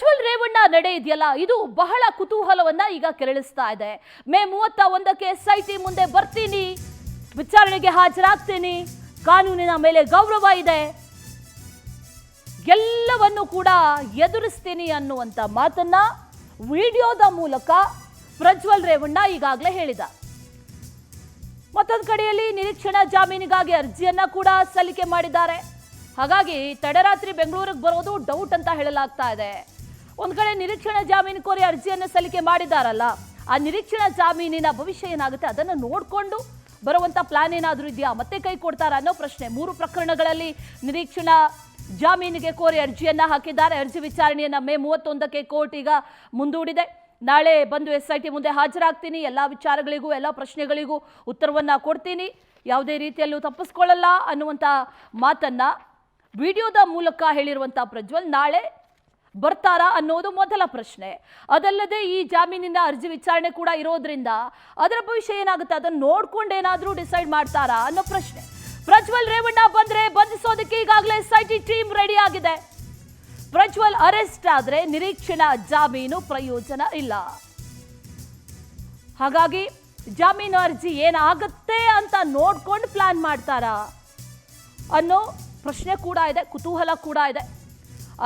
ಪ್ರಜ್ವಲ್ ರೇವಣ್ಣ ನಡೆ ಇದೆಯಲ್ಲ ಇದು ಬಹಳ ಕುತೂಹಲವನ್ನ ಈಗ ಕೆರಳಿಸ್ತಾ ಇದೆ. ಮೇ 31ಕ್ಕೆ SIT ಮುಂದೆ ಬರ್ತೀನಿ, ವಿಚಾರಣೆಗೆ ಹಾಜರಾಗ್ತೀನಿ, ಕಾನೂನಿನ ಮೇಲೆ ಗೌರವ ಇದೆ, ಎಲ್ಲವನ್ನು ಕೂಡ ಎದುರಿಸ್ತೀನಿ ಅನ್ನುವಂತ ಮಾತನ್ನ ವಿಡಿಯೋದ ಮೂಲಕ ಪ್ರಜ್ವಲ್ ರೇವಣ್ಣ ಈಗಾಗಲೇ ಹೇಳಿದ. ಮತ್ತೊಂದು ಕಡೆಯಲ್ಲಿ ನಿರೀಕ್ಷಣಾ ಜಾಮೀನಿಗಾಗಿ ಅರ್ಜಿಯನ್ನ ಕೂಡ ಸಲ್ಲಿಕೆ ಮಾಡಿದ್ದಾರೆ. ಹಾಗಾಗಿ ತಡರಾತ್ರಿ ಬೆಂಗಳೂರಿಗೆ ಬರೋದು ಡೌಟ್ ಅಂತ ಹೇಳಲಾಗ್ತಾ ಇದೆ. ಒಂದ್ ಕಡೆ ನಿರೀಕ್ಷಣಾ ಜಾಮೀನು ಕೋರಿ ಅರ್ಜಿಯನ್ನು ಸಲ್ಲಿಕೆ ಮಾಡಿದಾರಲ್ಲ, ಆ ನಿರೀಕ್ಷಣಾ ಜಾಮೀನಿನ ಭವಿಷ್ಯ ಏನಾಗುತ್ತೆ ಅದನ್ನು ನೋಡಿಕೊಂಡು ಬರುವಂತ ಪ್ಲಾನ್ ಏನಾದರೂ ಇದೆಯಾ, ಮತ್ತೆ ಕೈ ಕೊಡ್ತಾರ ಅನ್ನೋ ಪ್ರಶ್ನೆ. 3 ಪ್ರಕರಣಗಳಲ್ಲಿ ನಿರೀಕ್ಷಣಾ ಜಾಮೀನಿಗೆ ಕೋರಿ ಅರ್ಜಿಯನ್ನ ಹಾಕಿದ್ದಾರೆ. ಅರ್ಜಿ ವಿಚಾರಣೆಯನ್ನ ಮೇ 31ಕ್ಕೆ ಕೋರ್ಟ್ ಈಗ ಮುಂದೂಡಿದೆ. ನಾಳೆ ಬಂದು SIT ಮುಂದೆ ಹಾಜರಾಗ್ತೀನಿ, ಎಲ್ಲ ವಿಚಾರಗಳಿಗೂ ಎಲ್ಲ ಪ್ರಶ್ನೆಗಳಿಗೂ ಉತ್ತರವನ್ನ ಕೊಡ್ತೀನಿ, ಯಾವುದೇ ರೀತಿಯಲ್ಲೂ ತಪ್ಪಿಸ್ಕೊಳ್ಳಲ್ಲ ಅನ್ನುವಂಥ ಮಾತನ್ನ ವಿಡಿಯೋದ ಮೂಲಕ ಹೇಳಿರುವಂಥ ಪ್ರಜ್ವಲ್ ನಾಳೆ ಬರ್ತಾರಾ ಅನ್ನೋದು ಮೊದಲ ಪ್ರಶ್ನೆ. ಅದಲ್ಲದೆ ಈ ಜಾಮೀನಿನ ಅರ್ಜಿ ವಿಚಾರಣೆ ಕೂಡ ಇರೋದ್ರಿಂದ ಅದರ ಭವಿಷ್ಯ ಏನಾಗುತ್ತೆ ಅದನ್ನು ನೋಡ್ಕೊಂಡೇನಾದ್ರೂ ಡಿಸೈಡ್ ಮಾಡ್ತಾರಾ ಅನ್ನೋ ಪ್ರಶ್ನೆ. ಪ್ರಜ್ವಲ್ ರೇವಣ್ಣ ಬಂದ್ರೆ ಬಂಧಿಸೋದಕ್ಕೆ ಈಗಾಗಲೇ SIT ಟೀಮ್ ರೆಡಿ ಆಗಿದೆ. ಪ್ರಜ್ವಲ್ ಅರೆಸ್ಟ್ ಆದ್ರೆ ನಿರೀಕ್ಷಣಾ ಜಾಮೀನು ಪ್ರಯೋಜನ ಇಲ್ಲ. ಹಾಗಾಗಿ ಜಾಮೀನು ಅರ್ಜಿ ಏನಾಗುತ್ತೆ ಅಂತ ನೋಡ್ಕೊಂಡು ಪ್ಲಾನ್ ಮಾಡ್ತಾರಾ ಅನ್ನೋ ಪ್ರಶ್ನೆ ಕೂಡ ಇದೆ, ಕುತೂಹಲ ಕೂಡ ಇದೆ.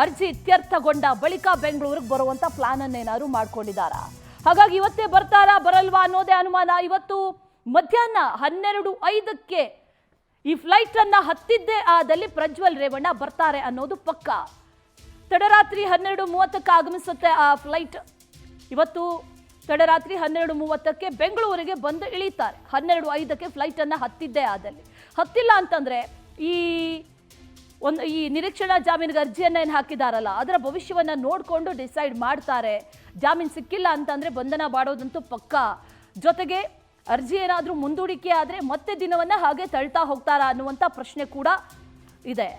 ಅರ್ಜಿ ಇತ್ಯರ್ಥಗೊಂಡ ಬಳಿಕ ಬೆಂಗಳೂರಿಗೆ ಬರುವಂತ ಪ್ಲಾನ್ ಅನ್ನೇನಾದ್ರು ಮಾಡ್ಕೊಂಡಿದ್ದಾರಾ? ಹಾಗಾಗಿ ಇವತ್ತೇ ಬರ್ತಾರಾ ಬರಲ್ವಾ ಅನ್ನೋದೇ ಅನುಮಾನ. ಇವತ್ತು ಮಧ್ಯಾಹ್ನ 12:05ಕ್ಕೆ ಈ ಫ್ಲೈಟ್ ಅನ್ನ ಹತ್ತಿದ್ದೇ ಆದಲ್ಲಿ ಪ್ರಜ್ವಲ್ ರೇವಣ್ಣ ಬರ್ತಾರೆ ಅನ್ನೋದು ಪಕ್ಕ. ತಡರಾತ್ರಿ 12:30ಕ್ಕೆ ಆಗಮಿಸುತ್ತೆ ಆ ಫ್ಲೈಟ್. ಇವತ್ತು ತಡರಾತ್ರಿ 12:30ಕ್ಕೆ ಬೆಂಗಳೂರಿಗೆ ಬಂದು ಇಳಿತಾರೆ. 12:05ಕ್ಕೆ ಫ್ಲೈಟ್ ಅನ್ನ ಹತ್ತಿದ್ದೇ ಆದಲ್ಲಿ, ಹತ್ತಿಲ್ಲ ಅಂತಂದ್ರೆ ಈ ನಿರೀಕ್ಷಣಾ ಜಾಮೀನಿಗೆ ಅರ್ಜಿಯನ್ನ ಏನು ಹಾಕಿದಾರಲ್ಲ ಅದರ ಭವಿಷ್ಯವನ್ನ ನೋಡಿಕೊಂಡು ಡಿಸೈಡ್ ಮಾಡ್ತಾರೆ. ಜಾಮೀನು ಸಿಕ್ಕಿಲ್ಲ ಅಂತಂದ್ರೆ ಬಂಧನ ಮಾಡೋದಂತೂ ಪಕ್ಕ. ಜೊತೆಗೆ ಅರ್ಜಿ ಏನಾದರೂ ಮುಂದೂಡಿಕೆ ಆದರೆ ಮತ್ತೆ ದಿನವನ್ನ ಹಾಗೆ ತಳ್ತಾ ಹೋಗ್ತಾರಾ ಅನ್ನುವಂಥ ಪ್ರಶ್ನೆ ಕೂಡ ಇದೆ.